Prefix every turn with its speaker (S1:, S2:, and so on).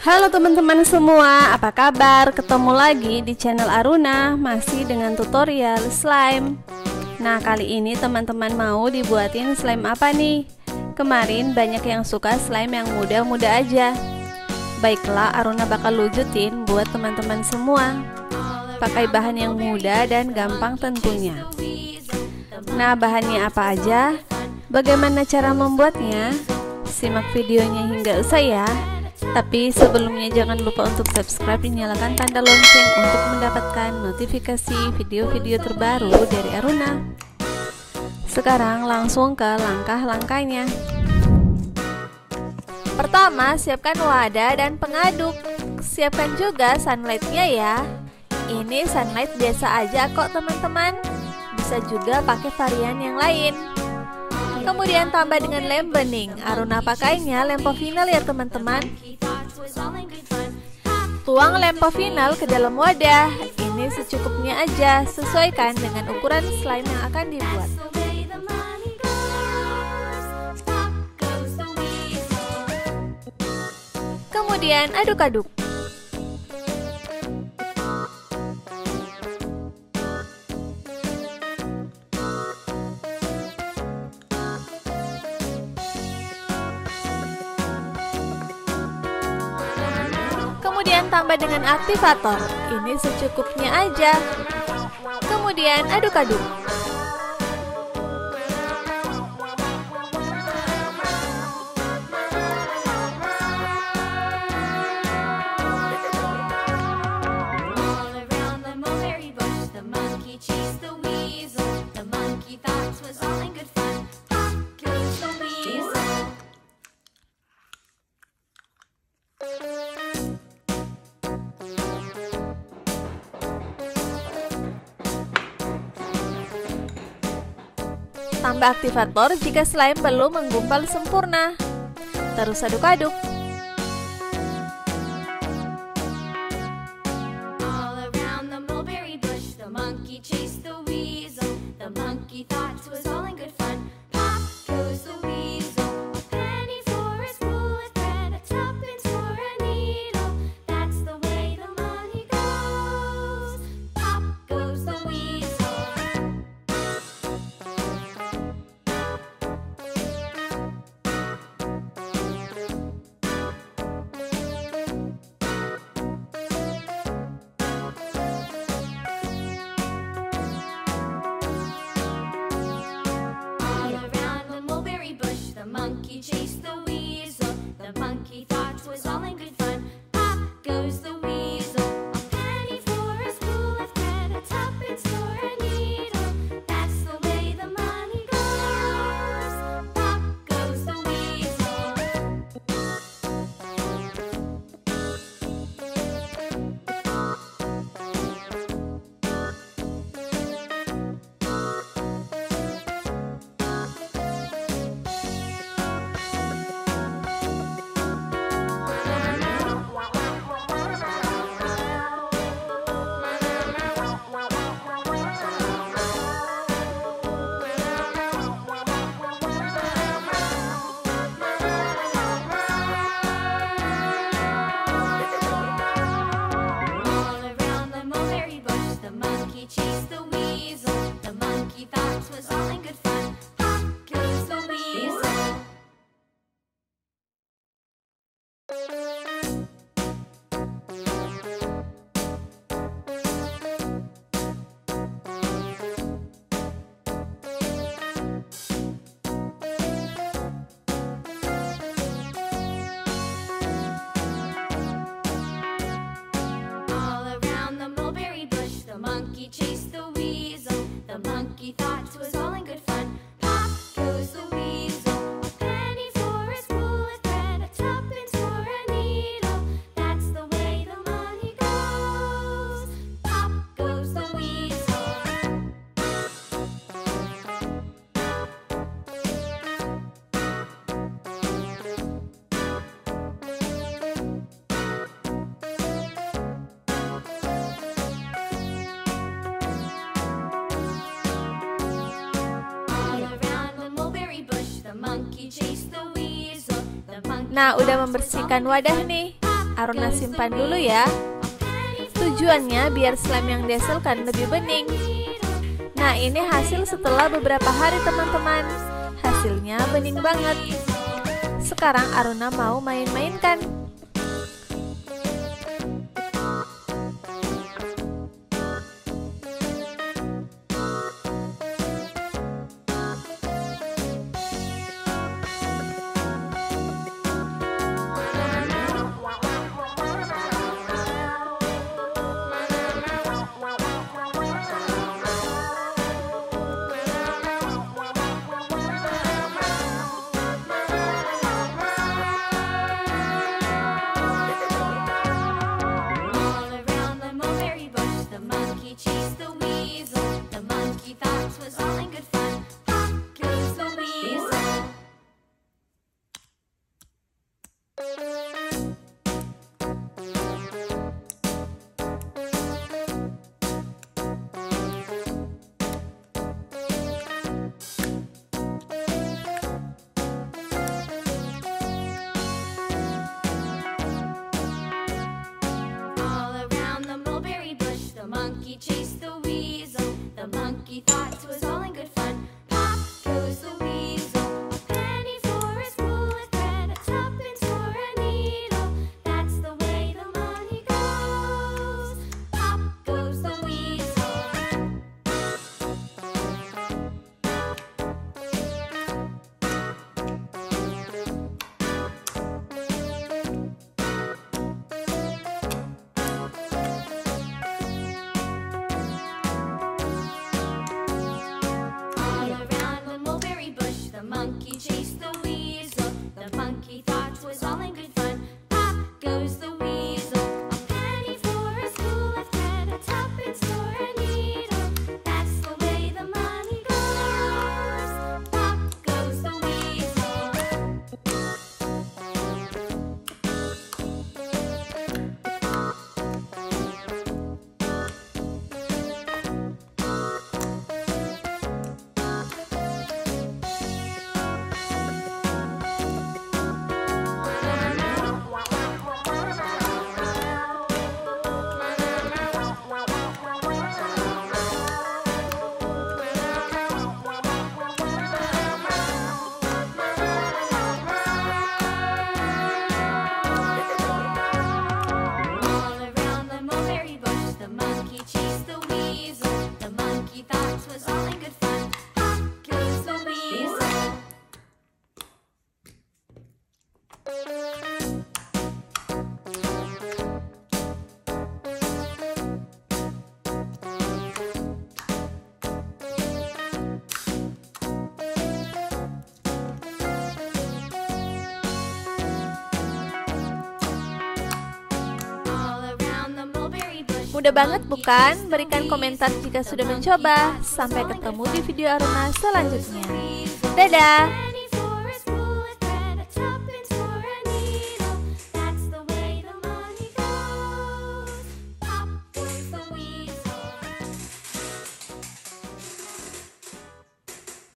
S1: Halo teman-teman semua, apa kabar? Ketemu lagi di channel Aruna, masih dengan tutorial slime. Nah, kali ini teman-teman mau dibuatin slime apa nih? Kemarin banyak yang suka slime yang mudah-mudah aja. Baiklah, Aruna bakal lujutin buat teman-teman semua. Pakai bahan yang mudah dan gampang tentunya. Nah, bahannya apa aja? Bagaimana cara membuatnya? Simak videonya hingga usai ya. Tapi sebelumnya jangan lupa untuk subscribe dan nyalakan tanda lonceng untuk mendapatkan notifikasi video-video terbaru dari Aruna. Sekarang langsung ke langkah-langkahnya. Pertama, siapkan wadah dan pengaduk. Siapkan juga sunlightnya ya. Ini sunlight biasa aja kok teman-teman. Bisa juga pakai varian yang lain. Kemudian tambah dengan lem bening. Aruna pakainya lem final ya teman-teman. Tuang lem final ke dalam wadah. Ini secukupnya aja, sesuaikan dengan ukuran slime yang akan dibuat. Kemudian aduk-aduk. Kemudian tambah dengan aktivator. Ini secukupnya aja. Kemudian aduk-aduk. Tambah aktivator jika slime belum menggumpal sempurna. Terus aduk-aduk. Nah, udah membersihkan wadah nih. Aruna simpan dulu ya. Tujuannya biar slime yang dihasilkan lebih bening. Nah, ini hasil setelah beberapa hari teman-teman. Hasilnya bening banget. Sekarang Aruna mau main-mainkan. Mudah banget bukan? Berikan komentar jika sudah mencoba. Sampai ketemu di video Aruna selanjutnya. Dadah!